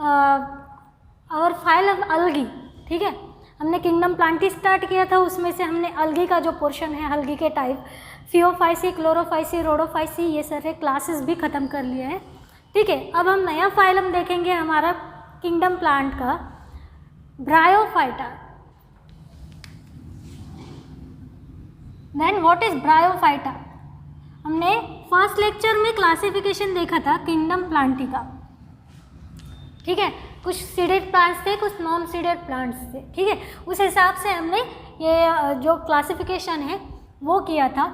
और file of अलगी, ठीक है। हमने किंगडम प्लांटी स्टार्ट किया था, उसमें से हमने अलगी का जो पोर्शन है, अलगी के टाइप फियोफाइसी, क्लोरोफाइसी, रोडोफाइसी, ये सारे क्लासेस भी ख़त्म कर लिए हैं, ठीक है। अब हम नया फाइलम देखेंगे हमारा किंगडम प्लांट का, bryophyta. Then what is bryophyta? हमने फर्स्ट लेक्चर में क्लासिफिकेशन देखा था किंगडम प्लांटी का, ठीक है। कुछ सीडेड प्लांट्स थे, कुछ नॉन सीडेड प्लांट्स थे, ठीक है। उस हिसाब से हमने ये जो क्लासिफिकेशन है वो किया था।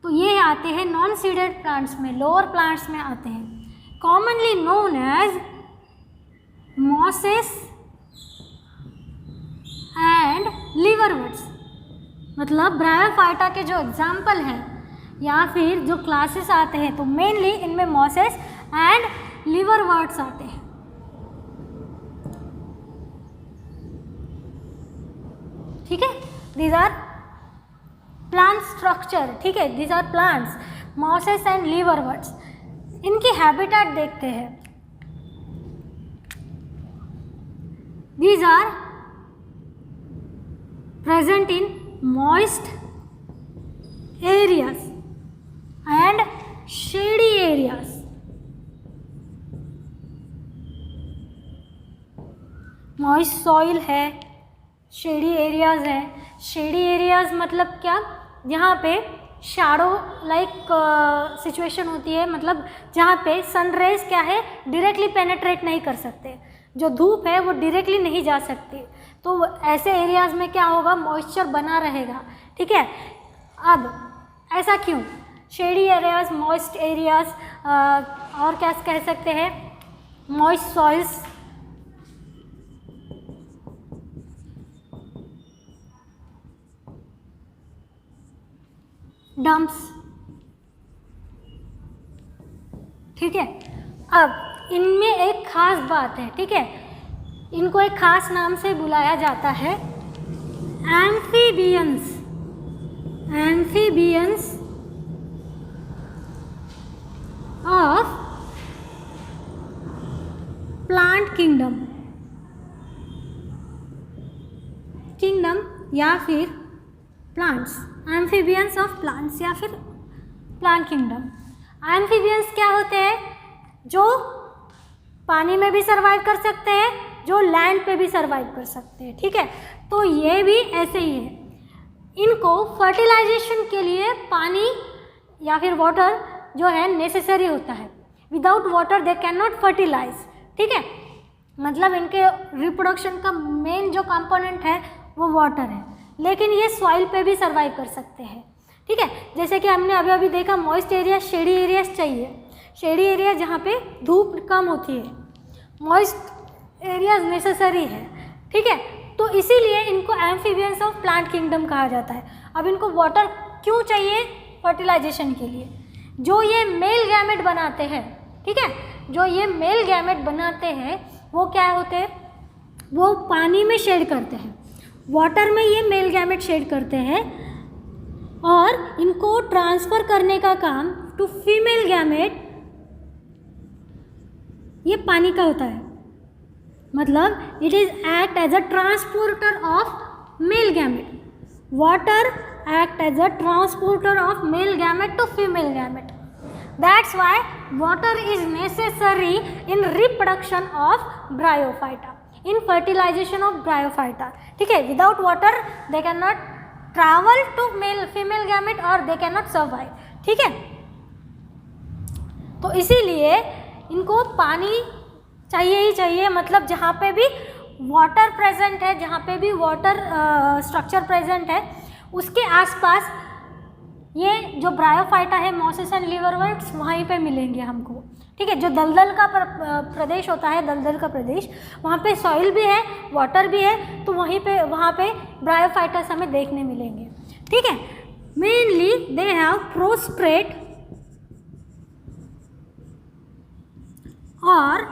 तो ये आते हैं नॉन सीडेड प्लांट्स में, लोअर प्लांट्स में आते हैं, commonly known as mosses and liverworts. मतलब ब्रायोफाइटा के जो एग्जाम्पल हैं या फिर जो क्लासेस आते हैं, तो मेनली इनमें मॉसेस एंड लीवरवुड्स आते हैं, ठीक है। दीज आर प्लांट स्ट्रक्चर, ठीक है, these are plants, mosses and liverworts. इनकी हैबिटेट देखते हैं। These are present in moist areas and shady areas. Moist soil है, शेडी एरियाज है। शेडी एरियाज मतलब क्या? जहाँ पे शैडो लाइक सिचुएशन होती है, मतलब जहाँ पे सन रेज क्या है, डायरेक्टली पेनेट्रेट नहीं कर सकते, जो धूप है वो डायरेक्टली नहीं जा सकती, तो ऐसे एरियाज में क्या होगा, मॉइस्चर बना रहेगा, ठीक है। अब ऐसा क्यों? शेडी एरियाज, मॉइस्ट एरियाज, और क्या कह सकते हैं, मॉइस्ट सॉइल्स, डंप्स, ठीक है। अब इनमें एक खास बात है, ठीक है, इनको एक खास नाम से बुलाया जाता है, amphibians. Amphibians of plant kingdom. Kingdom या फिर प्लांट्स, एम्फीबियंस ऑफ प्लांट्स या फिर प्लांट किंगडम। एम्फीबियंस क्या होते हैं? जो पानी में भी सर्वाइव कर सकते हैं, जो लैंड पे भी सर्वाइव कर सकते हैं, ठीक है। तो ये भी ऐसे ही है। इनको फर्टिलाइजेशन के लिए पानी या फिर वाटर जो है नेसेसरी होता है। Without water they can not fertilize, ठीक है। मतलब इनके रिप्रोडक्शन का मेन जो कंपोनेंट है वो वाटर है, लेकिन ये सॉइल पे भी सर्वाइव कर सकते हैं, ठीक है। जैसे कि हमने अभी अभी देखा, मॉइस्ट एरिया, शेडी एरियाज चाहिए, शेडी एरिया जहाँ पे धूप कम होती है, मॉइस्ट एरियाज नेसेसरी है, ठीक है। तो इसीलिए इनको एम्फीबियंस ऑफ प्लांट किंगडम कहा जाता है। अब इनको वाटर क्यों चाहिए? फर्टिलाइजेशन के लिए। जो ये मेल गैमेट बनाते हैं, ठीक है, जो ये मेल गैमेट बनाते हैं वो क्या होते हैं? वो पानी में शेड करते हैं, वाटर में ये मेल गैमेट शेड करते हैं, और इनको ट्रांसफ़र करने का काम टू फीमेल गैमेट ये पानी का होता है। मतलब it is act as a transporter of male gamete. Water act as a transporter of male gamete to female gamete. That's why water is necessary in reproduction of bryophyta, in fertilization of bryophyta, ठीक है। Without water they can not travel to male female gamete और they can not survive, ठीक है। तो इसीलिए इनको पानी चाहिए ही चाहिए। मतलब जहाँ पे भी वाटर प्रेजेंट है, जहाँ पे भी वाटर स्ट्रक्चर प्रेजेंट है, उसके आसपास ये जो ब्रायोफाइटा है, मॉसेस एंड लीवरवुड्स, वहीं पे मिलेंगे हमको, ठीक है। जो दलदल का प्रदेश होता है, दलदल का प्रदेश, वहाँ पे सॉइल भी है, वाटर भी है, तो वहाँ पे ब्रायोफाइटास हमें देखने मिलेंगे, ठीक है। मेनली दे हैव प्रोस्ट्रेट और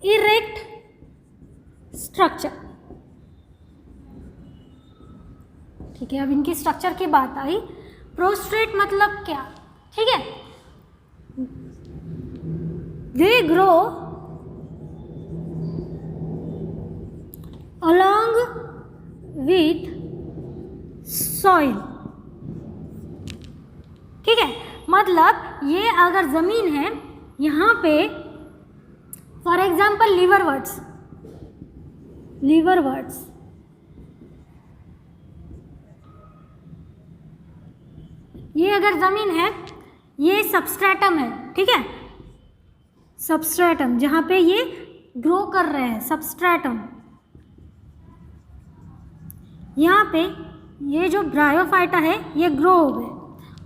इरेक्ट स्ट्रक्चर, ठीक है। अब इनकी स्ट्रक्चर की बात आई। प्रोस्ट्रेट मतलब क्या, ठीक है। They grow along with soil। ठीक है, मतलब ये अगर ज़मीन है यहाँ पे, फॉर एग्जाम्पल लीवरवर्ट्स, ये अगर ज़मीन है, ये सबस्ट्रेटम है, ठीक है, सबस्ट्रेटम जहाँ पे ये ग्रो कर रहे हैं, सबस्ट्रेटम। यहाँ पे ये जो ब्रायोफाइटा है ये ग्रो हो गए।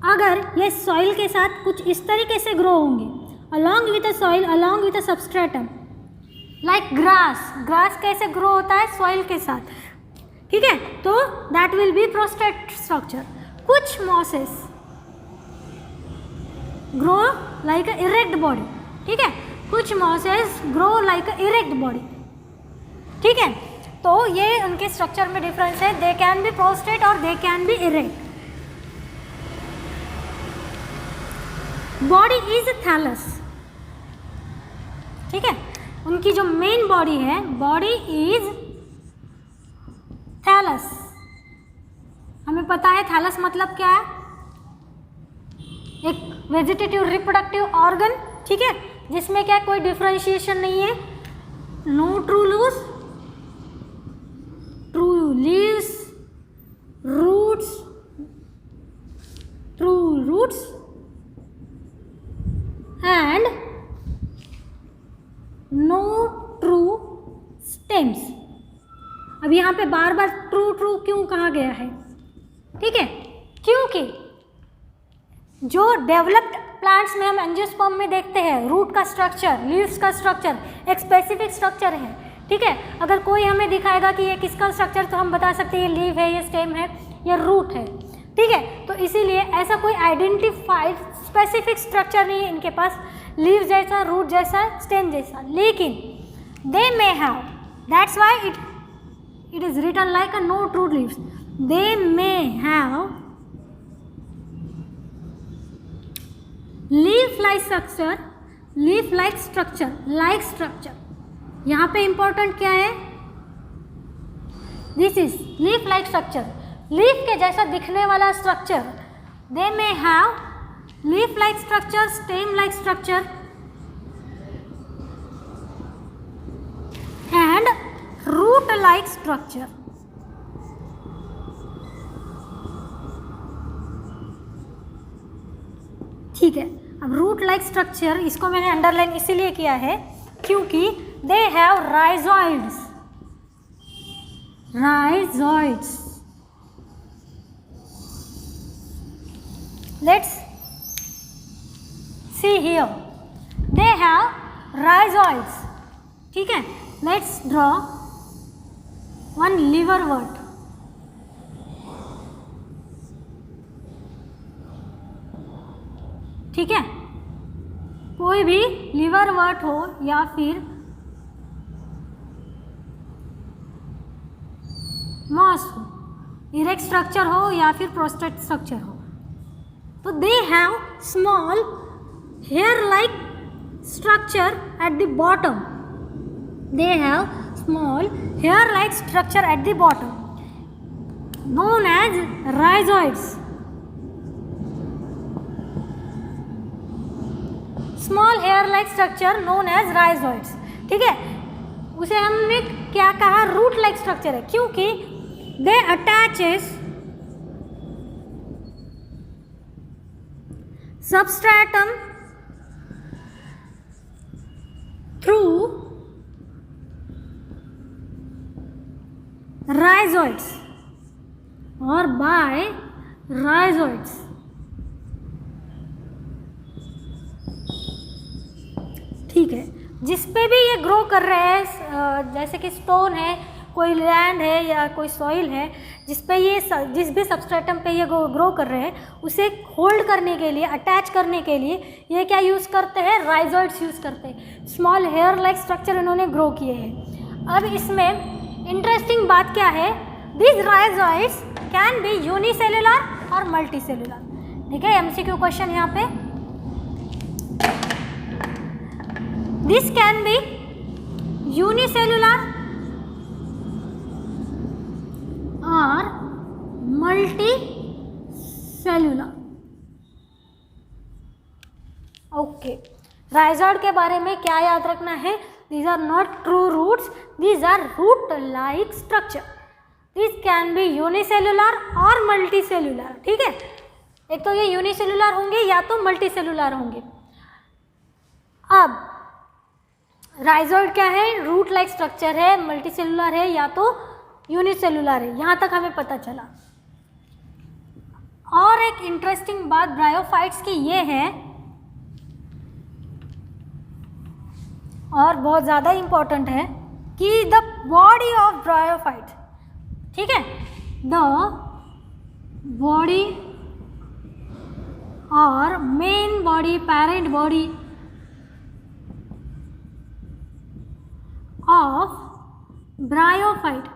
अगर ये सॉइल के साथ कुछ इस तरीके से ग्रो होंगे, along with a soil, along with a substratum, like grass कैसे ग्रो होता है सॉइल के साथ, ठीक है, तो that will be prostrate structure. कुछ mosses grow like a erect body, ठीक है, कुछ mosses grow like a erect body, ठीक है, तो ये उनके स्ट्रक्चर में डिफरेंस है। दे कैन बी प्रोस्ट्रेट और they can be erect. Body is thallus, ठीक है, उनकी जो मेन बॉडी है, बॉडी इज थैलस। हमें पता है थैलस मतलब क्या है, एक वेजिटेटिव रिप्रोडक्टिव ऑर्गन, ठीक है, जिसमें क्या कोई डिफरेंशिएशन नहीं है, no true leaves, roots and no true stems. अब यहाँ पे बार बार ट्रू क्यों कहा गया है, ठीक है, क्योंकि जो डेवलप्ड प्लांट्स में हम एंजियोस्पर्म में देखते हैं, रूट का स्ट्रक्चर, लीव्स का स्ट्रक्चर एक स्पेसिफिक स्ट्रक्चर है, ठीक है। अगर कोई हमें दिखाएगा कि ये किसका स्ट्रक्चर, तो हम बता सकते हैं ये लीव है, ये स्टेम है, ये रूट है, ठीक है। तो इसीलिए ऐसा कोई आइडेंटिफाइड स्पेसिफिक स्ट्रक्चर नहीं है इनके पास, लीव जैसा, रूट जैसा, स्टेम जैसा, लेकिन they may have, that's why it is written like a no true leaves, they may have leaf like structure. यहाँ पे इंपॉर्टेंट क्या है, this is leaf like structure, leaf के जैसा दिखने वाला structure. They may have leaf like structure, stem like structure and root like structure. ठीक है, अब रूट लाइक स्ट्रक्चर इसको मैंने अंडरलाइन इसीलिए किया है क्योंकि they have rhizoids. Let's see here, they have rhizoids, ठीक है। लेट्स ड्रॉ वन लिवरवर्ट, ठीक है, कोई भी लिवरवर्ट हो या फिर मॉस हो, इरेक्ट स्ट्रक्चर हो या फिर प्रोस्ट्रेट स्ट्रक्चर हो, तो they have small hair like structure at the bottom. They have small hair like structure at the bottom known as rhizoids. Small hair like structure known as rhizoids, ठीक है। उसे हमने क्या कहा, रूट लाइक स्ट्रक्चर है क्योंकि दे attaches substratum through rhizoids और bye rhizoids. ठीक है, जिस पे भी ये ग्रो कर रहे हैं, जैसे कि स्टोन है, कोई लैंड है या कोई सॉइल है, जिस भी सबस्ट्रेटम पे ये ग्रो कर रहे हैं, उसे होल्ड करने के लिए, अटैच करने के लिए ये क्या यूज़ करते हैं, राइजोइड्स यूज़ करते हैं। स्मॉल हेयर लाइक स्ट्रक्चर इन्होंने ग्रो किए हैं। अब इसमें इंटरेस्टिंग बात क्या है, this rhizoids can be unicellular और मल्टीसेलुलर। ठीक है, MCQ क्वेश्चन यहाँ पे, this can be unicellular multi cellular. Okay, rhizoid के बारे में क्या याद रखना है? These are not true roots, these are root like structure. This can be unicellular और मल्टी सेलुलर। ठीक है, एक तो ये यूनिसेलुलर होंगे या तो मल्टी सेलुलर होंगे। अब राइजोइड क्या है? रूट लाइक स्ट्रक्चर है, मल्टी सेलुलर है या तो यूनिसेलुलर है। यहाँ तक हमें पता चला। और एक इंटरेस्टिंग बात ब्रायोफाइट्स की ये है, और बहुत ज़्यादा इम्पोर्टेंट है, कि द बॉडी ऑफ ब्रायोफाइट्स, ठीक है, द बॉडी और main body, parent body of bryophyte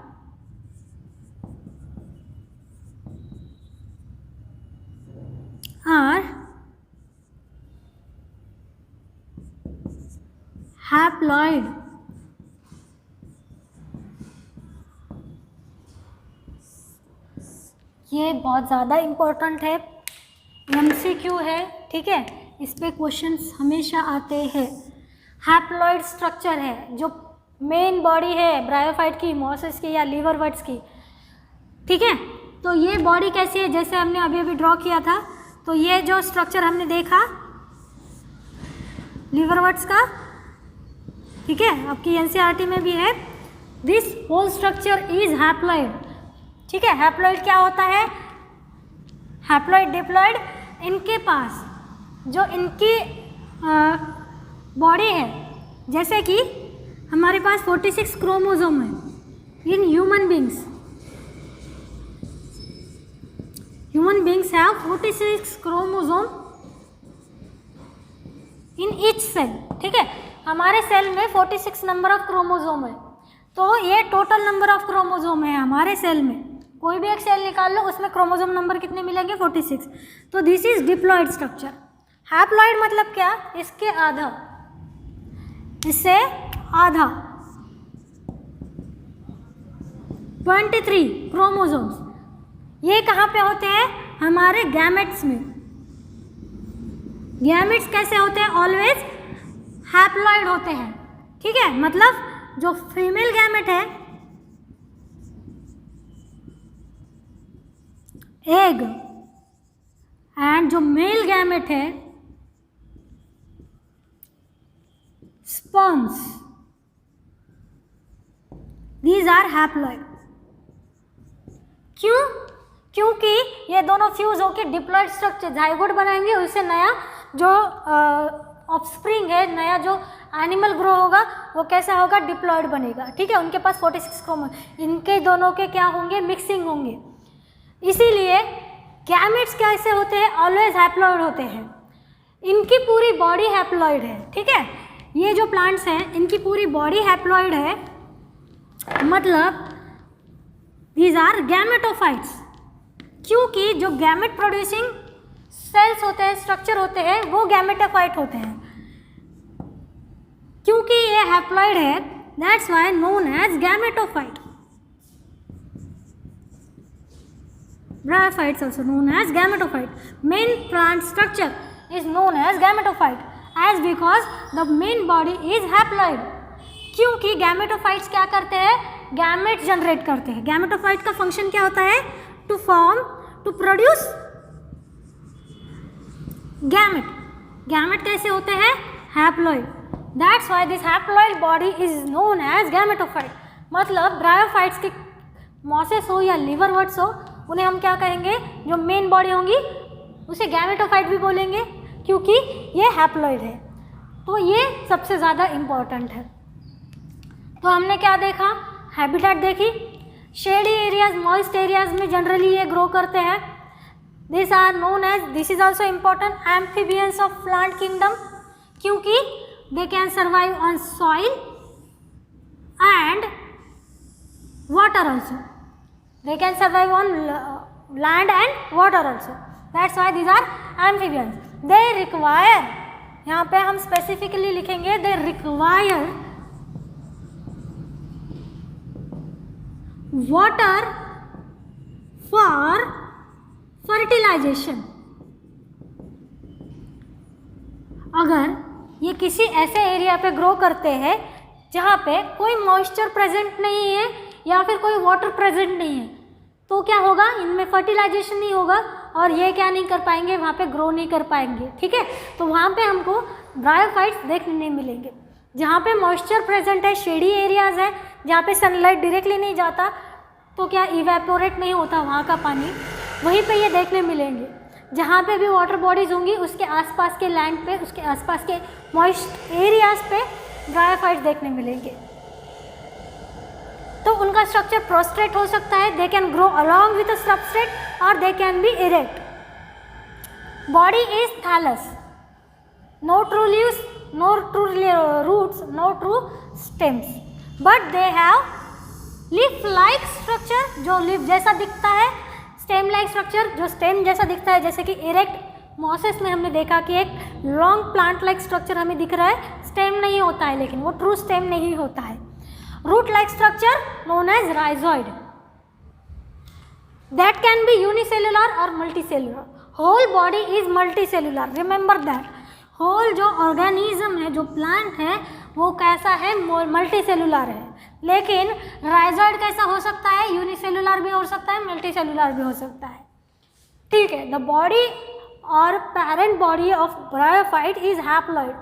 are haploid। ये बहुत ज़्यादा इम्पोर्टेंट है, MCQ है। ठीक है, इस पे क्वेश्चंस हमेशा आते हैं। हैप्लॉइड स्ट्रक्चर है, जो मेन बॉडी है ब्रायोफाइट की, मोसेस की या लीवरवर्ट्स की। ठीक है, तो ये बॉडी कैसी है? जैसे हमने अभी अभी ड्रॉ किया था, तो ये जो स्ट्रक्चर हमने देखा लीवरवर्ट्स का, ठीक है, आपकी NCERT में भी है। This whole structure is haploid. ठीक है, हैप्लॉइड क्या होता है? हैप्लॉइड डिप्लॉइड, इनके पास जो इनकी बॉडी है, जैसे कि हमारे पास 46 क्रोमोसोम है in human beings. Human beings have 46 chromosome in each cell। ठीक है, हमारे सेल में 46 नंबर ऑफ क्रोमोसोम है, तो ये टोटल नंबर ऑफ क्रोमोसोम है हमारे सेल में। कोई भी एक सेल निकाल लो, उसमें क्रोमोसोम नंबर कितने मिलेंगे? 46। तो this is diploid structure. Haploid मतलब क्या? इसके आधा, इससे आधा, 23 क्रोमोसोम्स। ये कहाँ पे होते हैं? हमारे गैमेट्स में। गैमेट्स कैसे होते हैं? ऑलवेज हैप्लॉइड होते हैं। ठीक है, मतलब जो फीमेल गैमेट है एग, एंड जो मेल गैमेट है स्पर्म्स, दीज आर हैप्लॉइड। क्यों? क्योंकि ये दोनों फ्यूज होकर डिप्लॉइड स्ट्रक्चर जाइगोट बनाएंगे, उससे नया जो ऑफस्प्रिंग है, नया जो एनिमल ग्रो होगा वो कैसा होगा? डिप्लॉइड बनेगा। ठीक है, उनके पास 46 क्रोमोसोम, इनके दोनों के क्या होंगे? मिक्सिंग होंगे। इसीलिए गैमेट्स कैसे होते हैं? ऑलवेज हैप्लॉइड होते हैं। इनकी पूरी बॉडी हैप्लॉइड है। ठीक है, ये जो प्लांट्स हैं इनकी पूरी बॉडी हैप्लॉइड है, मतलब दीज आर गैमेटोफाइट्स। क्योंकि जो गैमेट प्रोड्यूसिंग सेल्स होते हैं, स्ट्रक्चर होते हैं, वो गैमेटोफाइट होते हैं। क्योंकि ये हैप्लॉइड है, that's why known as gametophyte. Bryophytes also known as gametophyte. Main plant structure is known as gametophyte as because the main body is haploid. क्योंकि गैमेटोफाइट्स क्या करते हैं? गैमेट जनरेट करते हैं। गैमेटोफाइट का फंक्शन क्या होता है? To form, to produce gamete. Gamete कैसे होते हैं? Haploid. That's why this haploid body is known as gametophyte. मतलब ब्रायोफाइट्स के मॉसेस हो या लीवरवर्ट्स हो, उन्हें हम क्या कहेंगे? जो मेन बॉडी होंगी उसे गैमेटोफाइट भी बोलेंगे, क्योंकि ये हैप्लॉइड है। तो ये सबसे ज़्यादा इम्पॉर्टेंट है। तो हमने क्या देखा? हैबिटेट देखी। शेडी एरियाज, मॉइस्ट एरियाज में जनरली ये ग्रो करते हैं। This are known as, this is also important, amphibians of plant kingdom, क्योंकि they can survive on soil and water also. They can survive on land and water also. That's why these are amphibians. They require, यहाँ पे हम specifically लिखेंगे, they require water for fertilization, अगर ये किसी ऐसे area पे ग्रो करते हैं जहाँ पे कोई मॉइस्चर प्रेजेंट नहीं है या फिर कोई वाटर प्रेजेंट नहीं है, तो क्या होगा, इनमें फर्टिलाइजेशन नहीं होगा और ये क्या नहीं कर पाएंगे, वहाँ पे ग्रो नहीं कर पाएंगे। ठीक है, तो वहाँ पे हमको ब्रायोफाइट्स देखने नहीं मिलेंगे। जहाँ पे मॉइस्चर प्रेजेंट है, शेडी एरियाज़ है जहाँ पे सनलाइट डायरेक्टली नहीं जाता, तो क्या इवेपोरेट नहीं होता वहाँ का पानी, वहीं पे ये देखने मिलेंगे। जहाँ पे भी वाटर बॉडीज़ होंगी उसके आसपास के लैंड पे, उसके आसपास के मॉइस्ट एरियाज़ पे ब्रायोफाइट्स देखने मिलेंगे। तो उनका स्ट्रक्चर प्रोस्ट्रेट हो सकता है, they can grow along with a substrate और they can be erect. Body is thallus, no true leaves, no true roots, no true stems, but they have leaf like structure, जो leaf जैसा दिखता है, stem like structure, जो stem जैसा दिखता है, जैसे कि इरेक्ट मॉसेस में हमने देखा कि एक लॉन्ग प्लांट लाइक स्ट्रक्चर हमें दिख रहा है, स्टेम नहीं होता है, लेकिन वो ट्रू स्टेम नहीं होता है। Root like structure known as rhizoid, that can be unicellular और multicellular. Whole body is multicellular, remember that. Whole जो ऑर्गेनिज्म है, जो प्लांट है, वो कैसा है, मल्टीसेलुलर है। लेकिन राइजोइड कैसा हो सकता है, यूनिसेलुलर भी हो सकता है, मल्टीसेलुलर भी हो सकता है। ठीक है, द बॉडी और parent body of bryophyte is haploid.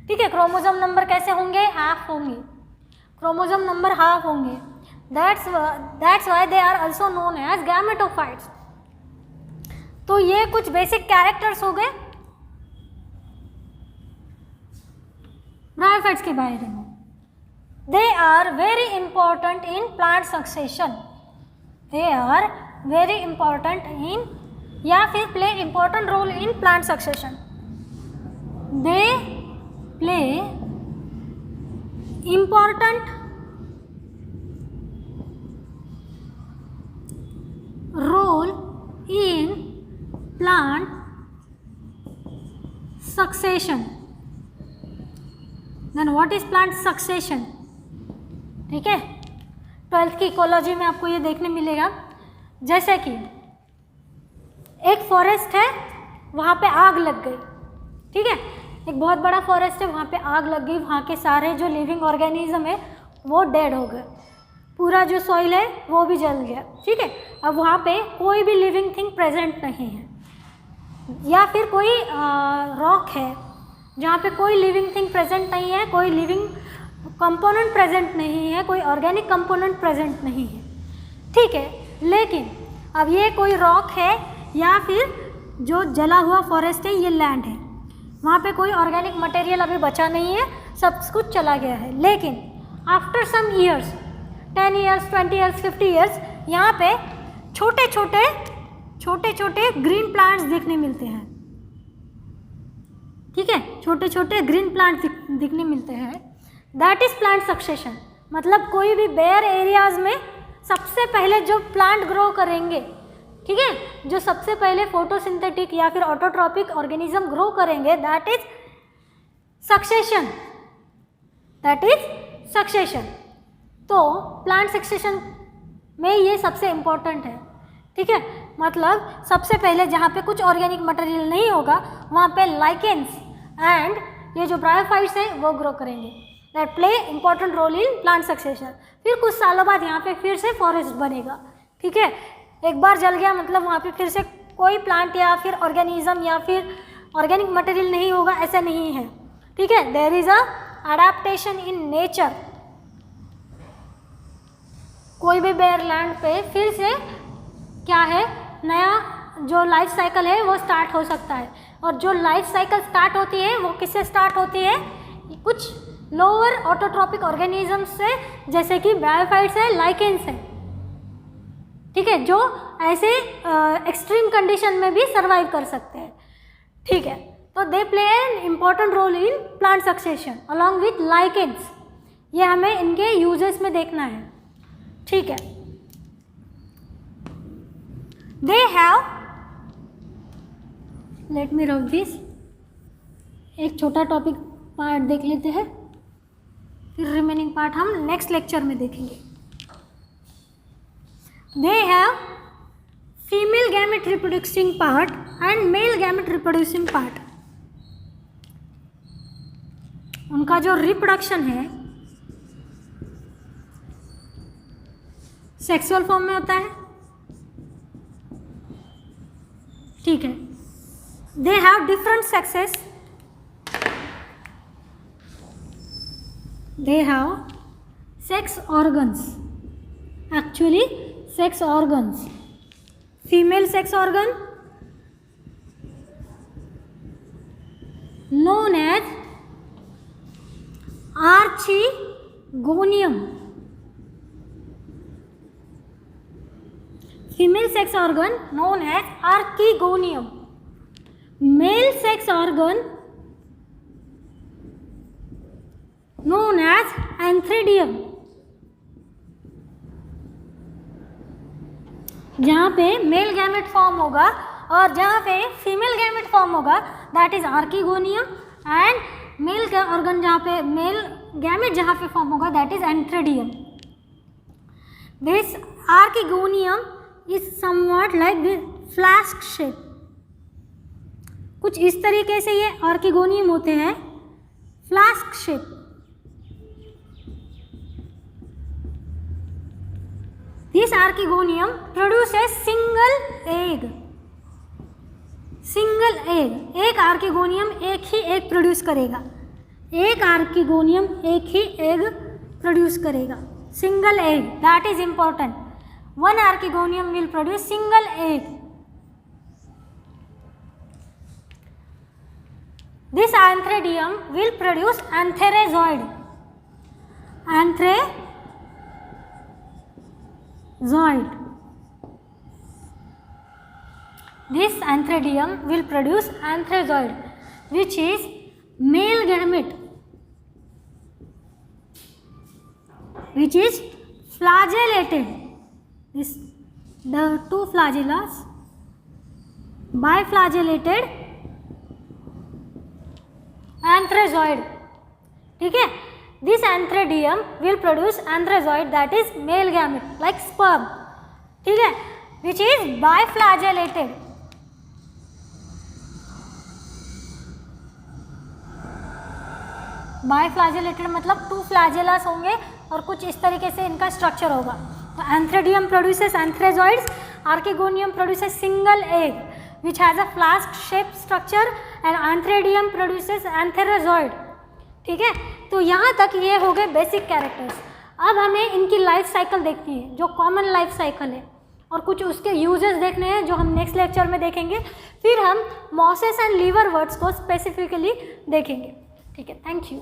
ठीक है, क्रोमोसोम नंबर कैसे होंगे, हाफ होंगे, क्रोमोसोम नंबर हाफ होंगे। That's why they are also known as gametophytes. तो ये कुछ बेसिक कैरेक्टर्स हो गए ब्रायोफाइट्स के बारे में। They are very important in plant succession. They are very important in या फिर play important role in plant succession. They play important role in plant succession. Then what is plant succession? ठीक है, 12th की ecology में आपको ये देखने मिलेगा। जैसे कि एक फॉरेस्ट है, वहाँ पे आग लग गई। ठीक है, एक बहुत बड़ा फॉरेस्ट है, वहाँ पे आग लग गई, वहाँ के सारे जो लिविंग ऑर्गेनिज्म है वो डेड हो गए, पूरा जो सॉइल है वो भी जल गया। ठीक है, अब वहाँ पे कोई भी लिविंग थिंग प्रेजेंट नहीं है, या फिर कोई रॉक है जहाँ पे कोई लिविंग थिंग प्रेजेंट नहीं है, कोई लिविंग कंपोनेंट प्रेजेंट नहीं है, कोई ऑर्गेनिक कंपोनेंट प्रेजेंट नहीं है। ठीक है, लेकिन अब ये कोई रॉक है या फिर जो जला हुआ फॉरेस्ट है, ये लैंड है, वहाँ पे कोई ऑर्गेनिक मटेरियल अभी बचा नहीं है, सब कुछ चला गया है। लेकिन after some years, 10 years, 20 years, 50 years, यहाँ पे छोटे छोटे ग्रीन प्लांट्स दिखने मिलते हैं। ठीक है, छोटे छोटे ग्रीन प्लांट्स दिखने मिलते हैं। That is plant succession. मतलब कोई भी बेयर एरियाज में सबसे पहले जो प्लांट ग्रो करेंगे, ठीक है, जो सबसे पहले फोटोसिंथेटिक या फिर ऑटोट्रॉपिक ऑर्गेनिज्म ग्रो करेंगे, that is succession, that is succession. तो प्लांट सक्सेशन में ये सबसे इम्पोर्टेंट है। ठीक है, मतलब सबसे पहले जहाँ पे कुछ ऑर्गेनिक मटेरियल नहीं होगा, वहाँ पे लाइकेंस एंड ये जो ब्रायोफाइट्स हैं वो ग्रो करेंगे, that play important role in plant succession. फिर कुछ सालों बाद यहाँ पे फिर से फॉरेस्ट बनेगा। ठीक है, एक बार जल गया मतलब वहाँ पे फिर से कोई प्लांट या फिर ऑर्गेनिज्म या फिर ऑर्गेनिक मटेरियल नहीं होगा, ऐसा नहीं है। ठीक है, there is a adaptation in nature. कोई भी बेयर लैंड पे फिर से क्या है, नया जो लाइफ साइकिल है वो स्टार्ट हो सकता है। और जो लाइफ साइकिल स्टार्ट होती है वो किससे स्टार्ट होती है, कुछ लोअर ऑटोट्रॉपिक ऑर्गेनिज्म से, जैसे कि ब्रायोफाइट्स है, लाइकेंस है। ठीक है, जो ऐसे एक्सट्रीम कंडीशन में भी सर्वाइव कर सकते हैं। ठीक है, तो they play an important role in plant succession along with lichens. ये हमें इनके यूजेस में देखना है। ठीक है, they have, let me rub this, एक छोटा टॉपिक पार्ट देख लेते हैं, फिर रिमेनिंग पार्ट हम नेक्स्ट लेक्चर में देखेंगे। They have female gamete reproducing part and male gamete reproducing part, उनका जो रिप्रोडक्शन है सेक्सुअल फॉर्म में होता है, ठीक है। They have different sexes, they have sex organs, actually sex organs, female sex organ known as archegonium, female sex organ known as archegonium, male sex organ known as antheridium। जहाँ पे male gamete form होगा और जहाँ पे female gamete form होगा that is archegonium, and male organ जहाँ पे male gamete जहाँ पे फॉर्म होगा that is antheridium. This archegonium is somewhat like this flask shape, कुछ इस तरीके से ये आर्किगोनियम होते हैं, flask shape. This archegonium produces single egg, single egg, एक आर्किगोनियम एक ही एग प्रोड्यूस करेगा, एक आर्किगोनियम एक ही एग प्रोड्यूस करेगा, single egg, that is important. One archegonium will produce single egg. This antheridium will produce antherozoid, zoid. This antheridium will produce antherozoid, which is male gamete, which is flagellated. The two flagellas, biflagellated antherozoid, ठीक है। This antheridium will produce antherozoid, that is male gamete like sperm, ठीक है, which is biflagellated। बाइफ्लैजेलेटेड मतलब to फ्लैजेलास होंगे और कुछ इस तरीके से इनका स्ट्रक्चर होगा। तो antheridium produces antherozoids, archegonium produces single egg which has a flask shape structure, and antheridium produces antherozoid, ठीक है। तो यहाँ तक ये हो गए बेसिक कैरेक्टर्स। अब हमें इनकी लाइफ साइकिल देखनी है, जो कॉमन लाइफ साइकिल है, और कुछ उसके यूजेस देखने हैं जो हम नेक्स्ट लेक्चर में देखेंगे। फिर हम मॉसेस एंड लीवर वर्ड्स को स्पेसिफिकली देखेंगे, ठीक है। Thank you.